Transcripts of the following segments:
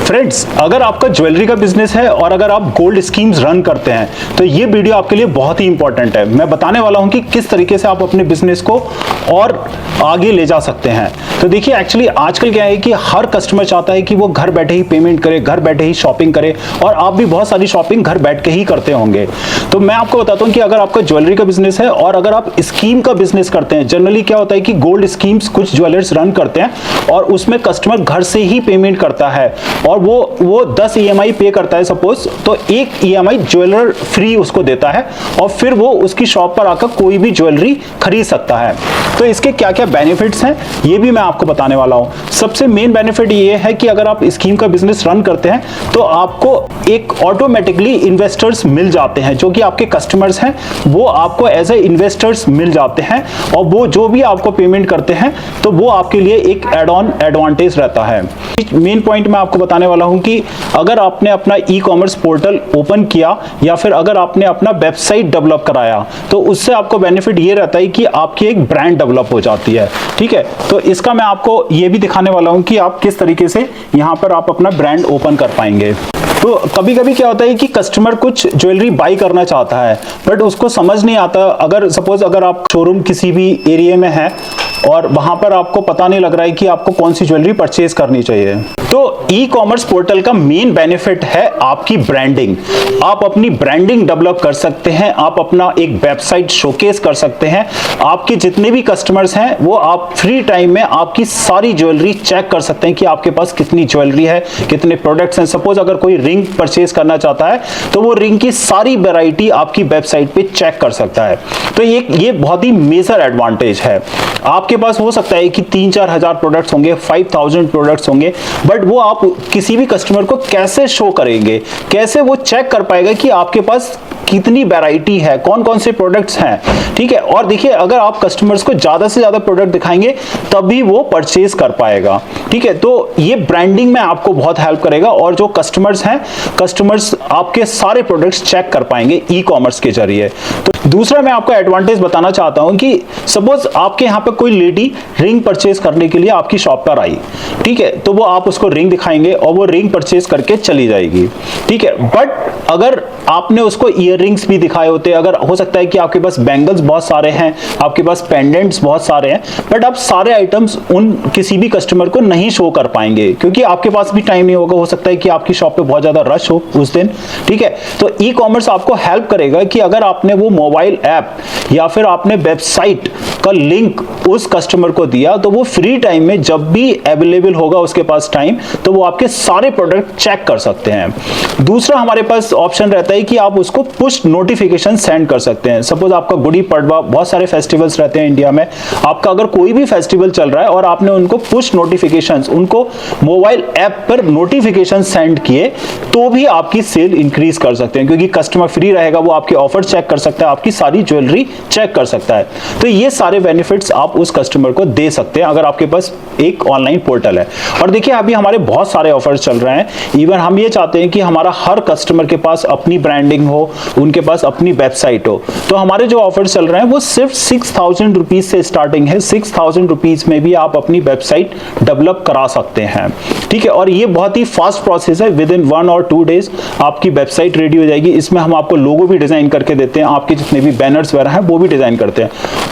Friends, अगर आपका jewellery का बिजनेस है और अगर आप गोल्ड स्कीम्स रन करते हैं तो ये वीडियो आपके लिए बहुत ही इंपॉर्टेंट है। मैं बताने वाला हूं कि किस तरीके से आप अपने बिजनेस को और आगे ले जा सकते हैं। तो देखिए, एक्चुअली आजकल क्या है कि हर कस्टमर चाहता है कि वो घर बैठे ही पेमेंट करे, घर बैठे ही शॉपिंग करे, और आप भी बहुत सारी शॉपिंग घर बैठ के ही करते होंगे। तो मैं आपको बताता हूं कि अगर आपका ज्वेलरी का बिजनेस है और अगर आप स्कीम का बिजनेस करते हैं, जनरली क्या होता है कि गोल्ड स्कीम्स कुछ ज्वेलर्स रन करते हैं और उसमें कस्टमर घर से ही पेमेंट करता है और वो 10 EMI पे करता है सपोज, तो एक EMI ज्वेलर फ्री उसको देता है और फिर वो उसकी शॉप पर आकर कोई भी ज्वेलरी खरीद सकता है। तो इसके क्या क्या बेनिफिट्स हैं ये भी मैं आपको बताने वाला हूं। सबसे मेन बेनिफिट ये है कि अगर आप स्कीम का बिजनेस रन करते हैं तो आपको एक ऑटोमेटिकली इन्वेस्टर्स मिल जाते हैं, जो कि आपके कस्टमर्स हैं वो आपको एज ए इन्वेस्टर्स मिल जाते हैं और वो जो भी आपको पेमेंट करते हैं तो वो आपके लिए एक एड ऑन एडवांटेज रहता है। मेन पॉइंट मैं आपको बताने वाला हूं कि अगर आपने अपना ई-कॉमर्स पोर्टल ओपन किया या फिर अगर आपने अपना वेबसाइट डेवलप कराया तो उससे आपको बेनिफिट ये रहता है कि आपकी एक ब्रांड डेवलप हो जाती है। ठीक है, तो इसका मैं आपको ये भी दिखाने वाला हूं कि आप किस तरीके से यहां पर आप अपना ब्रांड ओपन कर पाएंगे। तो कभी कभी क्या होता है कि कस्टमर कुछ ज्वेलरी बाई करना चाहता है बट उसको समझ नहीं आता। अगर सपोज अगर आप शोरूम किसी भी एरिया में है और वहां पर आपको पता नहीं लग रहा है कि आपको कौन सी ज्वेलरी परचेज करनी चाहिए, तो ई-कॉमर्स पोर्टल का मेन बेनिफिट है आपकी ब्रांडिंग। आप अपनी ब्रांडिंग डेवलप कर सकते हैं, आप अपना एक वेबसाइट शोकेस कर सकते हैं। आपके जितने भी कस्टमर्स हैं वो आप फ्री टाइम में आपकी सारी ज्वेलरी चेक कर सकते हैं कि आपके पास कितनी ज्वेलरी है, कितने प्रोडक्ट्स हैं। सपोज अगर कोई रिंग परचेज करना चाहता है तो वो रिंग की सारी वैरायटी आपकी वेबसाइट पे चेक कर सकता है। तो ये बहुत ही मेजर एडवांटेज है। आपके पास हो सकता है कि 3-4 हजार प्रोडक्ट्स होंगे, 5000 प्रोडक्ट्स होंगे, बट वो आप किसी भी कस्टमर को कैसे शो करेंगे, कैसे वो चेक कर पाएगा कि आपके पास कितनी वैरायटी है, कौन कौन से प्रोडक्ट्स हैं। ठीक है, और देखिए अगर आप कस्टमर्स को ज्यादा से ज्यादा प्रोडक्ट दिखाएंगे तभी वो परचेज कर पाएगा। ठीक है, तो ये ब्रांडिंग में आपको बहुत हेल्प करेगा और जो कस्टमर्स हैं, कस्टमर्स आपके सारे प्रोडक्ट्स चेक कर पाएंगे ई-कॉमर्स के जरिए। तो दूसरा मैं आपको एडवांटेज बताना चाहता हूं कि सपोज आपके यहाँ पे कोई लेडी रिंग परचेज करने के लिए आपकी शॉप पर आई, ठीक है, तो वो आप उसको रिंग दिखाएंगे और वो रिंग परचेज करके चली जाएगी। ठीक है, बट अगर आपने उसको इयररिंग्स भी दिखाए होते, अगर हो सकता है कि आपके पास बैंगल्स बहुत सारे हैं, आपके पास पेंडेंट्स बहुत सारे हैं, बट आप सारे आइटम्स उन किसी भी कस्टमर को नहीं शो कर पाएंगे क्योंकि आपके पास भी टाइम नहीं होगा। हो सकता है कि आपकी शॉप पे बहुत ज्यादा रश हो उस दिन। ठीक है, तो ई कॉमर्स आपको हेल्प करेगा कि अगर आपने वो मोबाइल ऐप या फिर आपने वेबसाइट का लिंक उस कस्टमर को दिया तो वो फ्री टाइम में जब भी अवेलेबल होगा उसके पास टाइम, तो वो आपके सारे प्रोडक्ट चेक कर सकते हैं। दूसरा हमारे पास ऑप्शन रहता है कि आप उसको पुश नोटिफिकेशन सेंड कर सकते हैं। सपोज आपका गुड़ी पड़वा, बहुत सारे फेस्टिवल्स रहते हैं इंडिया में, आपका अगर कोई भी फेस्टिवल चल रहा है और आपने उनको पुश नोटिफिकेशंस, उनको मोबाइल ऐप पर नोटिफिकेशन सेंड किए तो भी आपकी सेल इंक्रीज कर सकते हैं क्योंकि कस्टमर फ्री रहेगा, वो आपके ऑफर चेक कर सकता है, आपकी सारी ज्वेलरी चेक कर सकता है। तो ये सारे बेनिफिट्स आप उस कस्टमर को दे सकते हैं अगर आपके पास एक ऑनलाइन पोर्टल है। और देखिए अभी हमारे बहुत सारे ऑफर्स चल रहे हैं। इवन हम ये चाहते हैं कि हमारा हर कस्टमर के पास अपनी ब्रांडिंग हो, उनके पास अपनी वेबसाइट हो। तो हमारे जो ऑफर्स चल रहे हैं वो सिर्फ 6000 रुपीज से स्टार्टिंग है। 6000 रुपीज में भी आप अपनी वेबसाइट डेवलप करा सकते हैं। ठीक है, और ये बहुत ही फास्ट प्रोसेस है। विद इन 1 और 2 डेज आपकी वेबसाइट रेडी हो जाएगी। इसमें हम आपको लोगो भी डिजाइन करके देते हैं, आपके जितने भी बैनर्स वगैरह हैं वो भी डिजाइन करते हैं।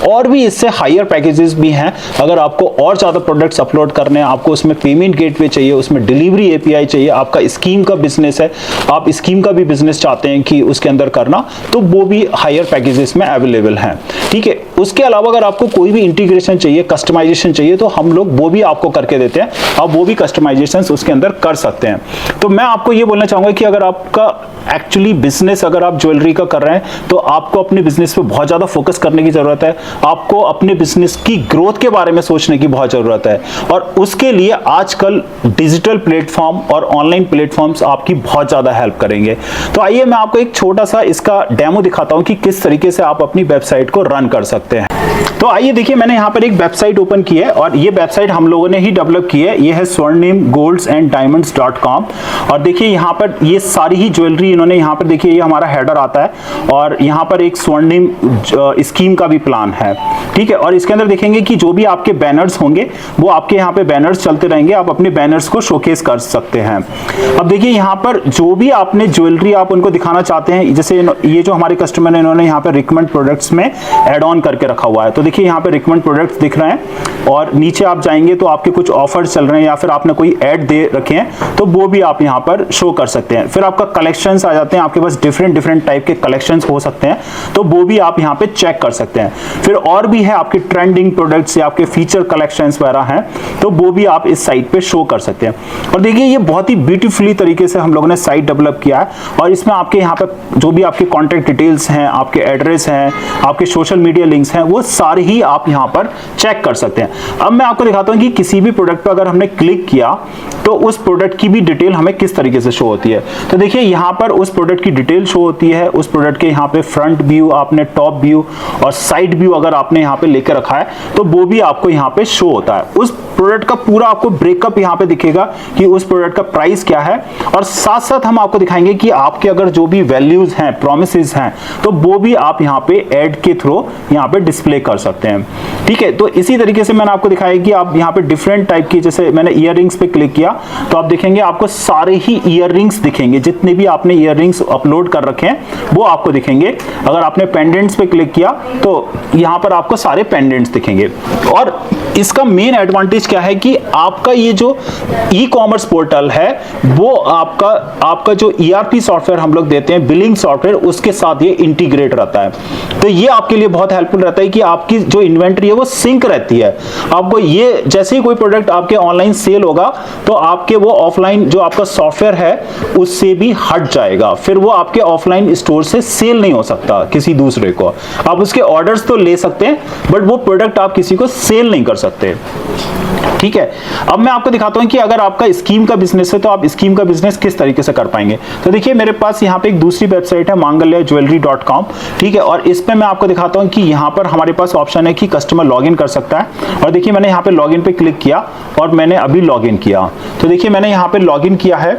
और भी इससे हायर पैकेजेस भी हैं। अगर आपको और ज्यादा प्रोडक्ट्स अपलोड करने हैं, आपको उसमें पेमेंट गेटवे चाहिए, उसमें डिलीवरी API चाहिए, आपका स्कीम का बिजनेस है, आप स्कीम का भी बिजनेस चाहते हैं कि उसके अंदर करना, तो वो भी हायर पैकेजेस में अवेलेबल हैं। ठीक है, उसके अलावा अगर आपको कोई भी इंटीग्रेशन चाहिए, कस्टमाइजेशन चाहिए, तो हम लोग वो भी आपको करके देते हैं। आप वो भी कस्टमाइजेशन उसके अंदर कर सकते हैं। तो मैं आपको ये बोलना चाहूंगा कि अगर आपका एक्चुअली बिजनेस अगर आप ज्वेलरी का कर रहे हैं तो आपको अपने बिजनेस पे बहुत ज्यादा फोकस करने की जरूरत है। आपको अपने बिजनेस की ग्रोथ के बारे में सोचने की बहुत जरूरत है और उसके लिए आजकल डिजिटल प्लेटफॉर्म और ऑनलाइन प्लेटफॉर्म्स आपकी बहुत ज्यादा हेल्प करेंगे। तो आइए मैं आपको एक छोटा सा इसका डेमो दिखाता हूं कि किस तरीके से आप अपनी वेबसाइट को रन कर सकते हैं। सकते हैं। तो आइए देखिए, मैंने यहाँ पर एक वेबसाइट ओपन की है और ये वेबसाइट हम लोगों ने ही डेवलप की है। ये है swarnimgoldsanddiamonds.com और देखिए यहाँ पर ये सारी ही ज्वेलरी इन्होंने यहाँ पर, देखिए ये हमारा हेडर आता है और यहाँ पर एक स्वर्णिम स्कीम का भी प्लान है, ठीक है। और इसके अंदर देखेंगे कि जो भी आपके बैनर्स होंगे वो आपके यहाँ पे बैनर्स चलते रहेंगे, आप अपने बैनर्स को शोकेस कर सकते हैं। अब देखिए यहाँ पर जो भी आपने ज्वेलरी आप उनको दिखाना चाहते हैं, जैसे ये जो हमारे कस्टमर है इन्होंने यहाँ पे रिकमेंड प्रोडक्ट्स में ऐड ऑन करके रखा हुआ है। तो देखिए यहाँ पे रिकमेंड प्रोडक्ट्स दिख रहे हैं और नीचे आप जाएंगे तो आपके कुछ ऑफर्स चल रहे हैं या फिर आपने कोई ऐड दे रखे हैं तो वो भी आप यहाँ पर शो कर सकते हैं। फिर आपका कलेक्शंस आ जाते हैं, आपके पास डिफरेंट टाइप के कलेक्शंस हो सकते हैं तो वो भी आप यहाँ पे चेक कर सकते हैं। फिर और भी है आपके ट्रेंडिंग प्रोडक्ट्स या आपके फीचर कलेक्शंस वगैरह हैं तो वो भी आप इस साइट पे शो कर सकते हैं। और देखिए ये बहुत ही ब्यूटीफुली तरीके से हम लोगों ने साइट डेवलप किया है और इसमें आपके यहाँ पे जो भी आपके कॉन्टैक्ट डिटेल्स हैं, आपके एड्रेस हैं, आपके सोशल मीडिया लिंक्स हैं, वो सारे ही आप यहाँ पर चेक कर सकते हैं। अब मैं आपको दिखाता हूँ कि किसी भी प्रोडक्ट पर अगर हमने क्लिक किया तो उस प्रोडक्ट की भी डिटेल हमें किस तरीके से शो होती है। तो देखिए यहाँ पर उस प्रोडक्ट की डिटेल शो होती है, उस प्रोडक्ट के यहाँ पे फ्रंट व्यू, आपने टॉप व्यू और साइड व्यू अगर आपने यहाँ पे लेकर रखा है तो वो भी आपको यहाँ पे शो होता है। उस प्रोडक्ट का पूरा आपको ब्रेकअप यहाँ पे दिखेगा कि उस प्रोडक्ट का प्राइस क्या है और साथ साथ हम आपको दिखाएंगे कि आपके अगर जो भी वैल्यूज हैं, प्रोमिसेस हैं तो वो भी आप यहाँ पे ऐड के थ्रू यहाँ पे डिस्प्ले कर सकते हैं, ठीक है। तो इसी तरीके से मैंने आपको दिखाया कि आप यहाँ पे डिफरेंट टाइप की, जैसे मैंने ईयररिंग्स पे क्लिक किया तो आप देखेंगे आपको सारे ही ईयररिंग्स दिखेंगे, जितने भी आपने ईयररिंग्स अपलोड कर रखे हैं वो आपको दिखेंगे। अगर आपने पेंडेंट्स पे क्लिक किया तो यहाँ पर आपको सारे पेंडेंट्स दिखेंगे। और इसका मेन एडवांटेज क्या है कि आपका ये जो ई कॉमर्स पोर्टल है वो आपका जो ERP सॉफ्टवेयर हम लोग देते हैं, बिलिंग सॉफ्टवेयर, उसके साथ ये इंटीग्रेट रहता है। तो ये आपके लिए बहुत हेल्पफुल रहता है कि आपकी जो इन्वेंट्री है वो सिंक रहती है। आपको ये जैसे ही कोई प्रोडक्ट आपके ऑनलाइन सेल होगा तो आपके वो ऑफलाइन जो आपका सॉफ्टवेयर है उससे भी हट जाएगा, फिर वो आपके ऑफलाइन स्टोर से सेल नहीं हो सकता किसी दूसरे को। आप उसके ऑर्डर्स तो ले सकते हैं बट वो प्रोडक्ट आप किसी को सेल नहीं कर सकते, ठीक है। अब मैं आपको दिखाता हूं कि अगर आपका स्कीम का बिजनेस है तो आप स्कीम का बिजनेस किस तरीके से कर पाएंगे। तो देखिए मेरे पास यहाँ पे एक दूसरी वेबसाइट है mangalyajewelry.com, ठीक है। और इस पे मैं आपको दिखाता हूं कि यहाँ पर हमारे पास ऑप्शन है कि कस्टमर लॉगिन कर सकता है। और देखिए मैंने यहाँ पे लॉगिन पे क्लिक किया और मैंने अभी लॉगिन किया। तो देखिए मैंने यहाँ पे लॉगिन किया है,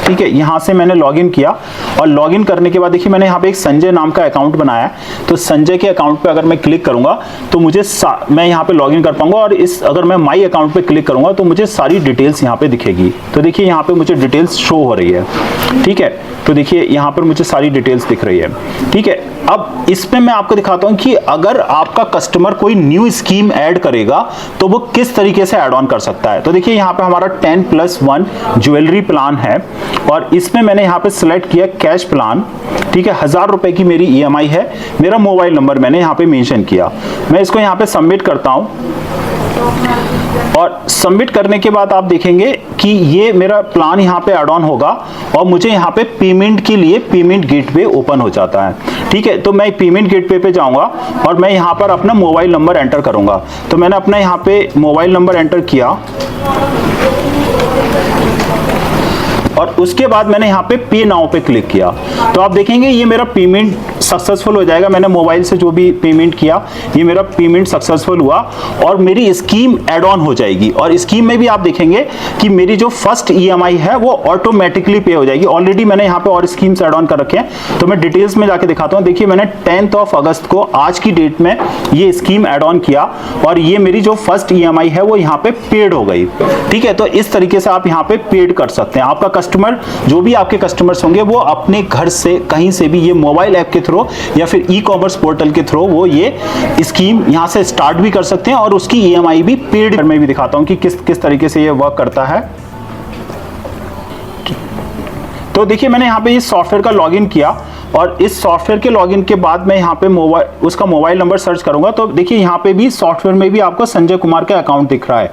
ठीक है। यहाँ से मैंने लॉगिन किया और लॉगिन करने के बाद देखिए मैंने यहाँ पे एक संजय नाम का अकाउंट बनाया है। तो संजय के अकाउंट पे अगर मैं क्लिक करूंगा तो मुझे मैं यहाँ पे लॉगिन कर पाऊंगा और अगर मैं माई अकाउंट पे क्लिक करूंगा तो मुझे सारी डिटेल्स यहाँ पे दिखेगी। तो देखिए यहाँ पे मुझे डिटेल्स शो हो रही है, ठीक है। तो देखिए यहाँ पर मुझे सारी डिटेल्स दिख रही है, ठीक है। अब इसमें मैं आपको दिखाता हूँ कि अगर आपका कस्टमर कोई न्यू स्कीम ऐड करेगा तो वो किस तरीके से ऐड ऑन कर सकता है। तो देखिए यहाँ पे हमारा 10+1 ज्वेलरी प्लान है और इसमें मैंने यहाँ पे सिलेक्ट किया कैश प्लान, ठीक है। 1000 रुपए की मेरी EMI है, मेरा मोबाइल नंबर मैंने यहाँ पे मेंशन किया। मैं इसको यहाँ पे सबमिट करता हूँ और सबमिट करने के बाद आप देखेंगे कि ये मेरा प्लान यहाँ पे ऐड ऑन होगा और मुझे यहाँ पे पेमेंट के लिए पेमेंट गेटवे ओपन हो जाता है, ठीक है। तो मैं पेमेंट गेटवे पे जाऊंगा और मैं यहाँ पर अपना मोबाइल नंबर एंटर करूंगा। तो मैंने अपना यहाँ पे मोबाइल नंबर एंटर किया और उसके बाद मैंने यहाँ पे पे नाउ पे क्लिक किया। तो आप देखेंगे ये मेरा पेमेंट सक्सेसफुल हो जाएगा। मैंने मोबाइल से जो भी पेमेंट किया ये मेरा पेमेंट सक्सेसफुल हुआ और मेरी स्कीम ऐड ऑन हो जाएगी। और स्कीम में भी आप देखेंगे कि मेरी जो फर्स्ट EMI है वो ऑटोमेटिकली पे हो जाएगी। ऑलरेडी मैंने यहाँ पे और स्कीम्स ऐड ऑन कर रखे हैं तो मैं डिटेल्स में जाके दिखाता हूँ। देखिए मैंने 10 अगस्त को आज की डेट में ये स्कीम ऐड ऑन किया और ये मेरी जो फर्स्ट EMI है वो यहाँ पे पेड हो गई, ठीक है। तो इस तरीके से आप यहाँ पे पेड कर सकते हैं। आपका कस्टमर, जो भी आपके कस्टमर्स होंगे वो अपने घर से कहीं से भी ये मोबाइल ऐप के थ्रू या फिर ई कॉमर्स पोर्टल के थ्रू वो ये स्कीम यहाँ से स्टार्ट भी कर सकते हैं और उसकी EMI भी पेड में भी दिखाता हूँ कि किस तरीके से ये वर्क करता है। तो देखिए मैंने यहाँ पे इस सॉफ्टवेयर का लॉगिन किया और इस सॉफ्टवेयर के लॉगिन के बाद मैं यहाँ पे उसका मोबाइल नंबर सर्च करूंगा तो देखिए यहाँ पे भी सॉफ्टवेयर में भी आपको संजय कुमार का अकाउंट दिख रहा है।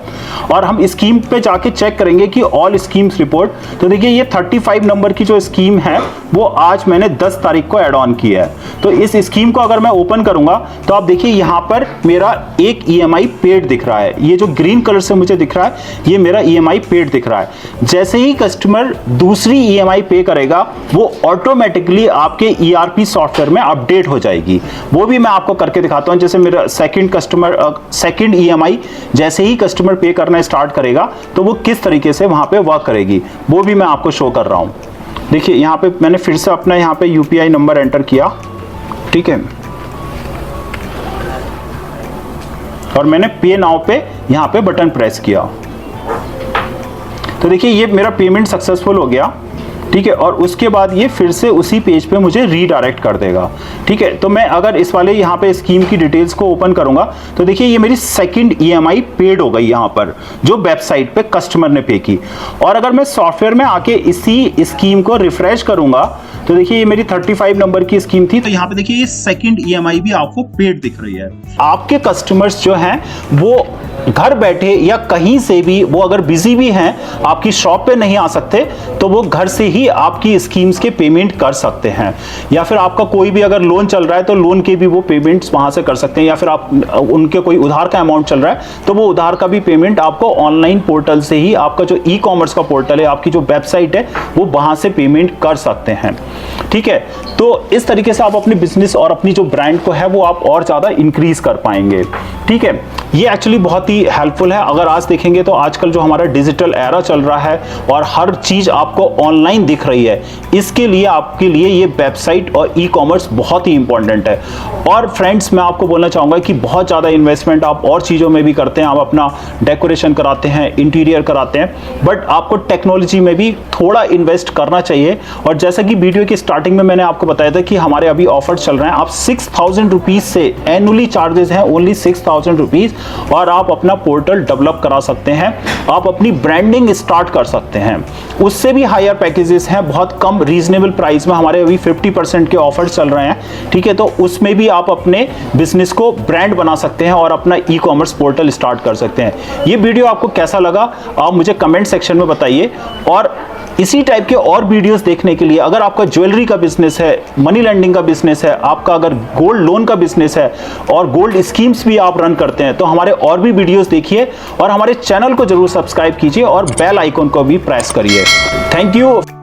और हम स्कीम पे जाके चेक करेंगे कि ऑल स्कीम्स रिपोर्ट। तो देखिए ये 35 नंबर की जो स्कीम है वो आज मैंने 10 तारीख को ऐड ऑन किया है। तो इस स्कीम को अगर मैं ओपन करूंगा तो आप देखिए यहाँ पर मेरा एक EMI पेड दिख रहा है। ये जो ग्रीन कलर से मुझे दिख रहा है ये मेरा EMI पेड दिख रहा है। जैसे ही कस्टमर दूसरी EMI पे करेगा वो ऑटोमेटिकली आपके ERP सॉफ्टवेयर में अपडेट हो जाएगी। वो भी मैं आपको करके दिखाता हूँ। जैसे मेरा सेकंड EMI जैसे ही कस्टमर पे करना स्टार्ट करेगा तो वो किस तरीके से वहां पे वर्क करेगी वो भी मैं आपको शो कर रहा हूं। देखिए यहाँ पे मैंने फिर से अपना यहाँ पे UPI नंबर एंटर किया, ठीक है, और मैंने पे नाउ पे यहाँ पे बटन प्रेस किया। तो देखिए ये मेरा पेमेंट सक्सेसफुल हो गया, ठीक है। और उसके बाद ये फिर से उसी पेज पे मुझे रीडायरेक्ट कर देगा, ठीक है। तो मैं अगर इस वाले यहाँ पे स्कीम की डिटेल्स को ओपन करूंगा तो देखिए ये मेरी सेकंड EMI पेड हो गई यहाँ पर, जो वेबसाइट पे कस्टमर ने पे की। और अगर मैं सॉफ्टवेयर में आके इसी स्कीम को रिफ्रेश करूंगा तो देखिए ये मेरी 35 नंबर की स्कीम थी। तो यहाँ पे देखिए ये सेकंड EMI भी आपको पेड दिख रही है। आपके कस्टमर्स जो हैं वो घर बैठे या कहीं से भी, वो अगर बिजी भी हैं, आपकी शॉप पे नहीं आ सकते तो वो घर से ही आपकी स्कीम्स के पेमेंट कर सकते हैं। या फिर आपका कोई भी अगर लोन चल रहा है तो लोन के भी वो पेमेंट्स वहां से कर सकते हैं। या फिर आप उनके कोई उधार का अमाउंट चल रहा है तो वो उधार का भी पेमेंट आपको ऑनलाइन पोर्टल से ही, आपका जो ई-कॉमर्स का पोर्टल है, आपकी जो वेबसाइट है, वो वहां से पेमेंट कर सकते हैं, ठीक है। तो इस तरीके से आप अपने बिजनेस और अपनी जो ब्रांड को है वो आप और ज्यादा इंक्रीज कर पाएंगे, ठीक है। ये एक्चुअली बहुत ही हेल्पफुल है। अगर आज देखेंगे तो आजकल जो हमारा डिजिटल एरा चल रहा है और हर चीज आपको ऑनलाइन दिख रही है, इसके लिए आपके लिए ये वेबसाइट और ई-कॉमर्स बहुत ही इंपॉर्टेंट है। और फ्रेंड्स मैं आपको बोलना चाहूंगा कि बहुत ज्यादा इन्वेस्टमेंट आप और चीजों में भी करते हैं, आप अपना डेकोरेशन कराते हैं, इंटीरियर कराते हैं, बट आपको टेक्नोलॉजी में भी थोड़ा इन्वेस्ट करना चाहिए। और जैसा कि वीडियो की स्टार्टिंग में मैंने आपको बताया था कि हमारे अभी ऑफर चल रहे हैं। आप 6000 रुपीज से एनुअली चार्जेस हैं, ओनली 6000 रुपीज, और आप अपना पोर्टल डेवलप करा सकते हैं, आप अपनी ब्रांडिंग स्टार्ट कर सकते हैं। उससे भी हायर पैकेजेस हैं, बहुत कम रीजनेबल प्राइस में हमारे अभी 50% के ऑफर चल रहे हैं, ठीक है। तो उसमें भी आप अपने बिजनेस को ब्रांड बना सकते हैं और अपना ई-कॉमर्स पोर्टल स्टार्ट कर सकते हैं। ये वीडियो आपको कैसा लगा आप मुझे कमेंट सेक्शन में बताइए। और इसी टाइप के और वीडियोस देखने के लिए, अगर आपका ज्वेलरी का बिजनेस है, मनी लेंडिंग का बिजनेस है, आपका अगर गोल्ड लोन का बिजनेस है और गोल्ड स्कीम्स भी आप रन करते हैं, तो हमारे और भी वीडियोस देखिए और हमारे चैनल को जरूर सब्सक्राइब कीजिए और बेल आइकन को भी प्रेस करिए। Thank you.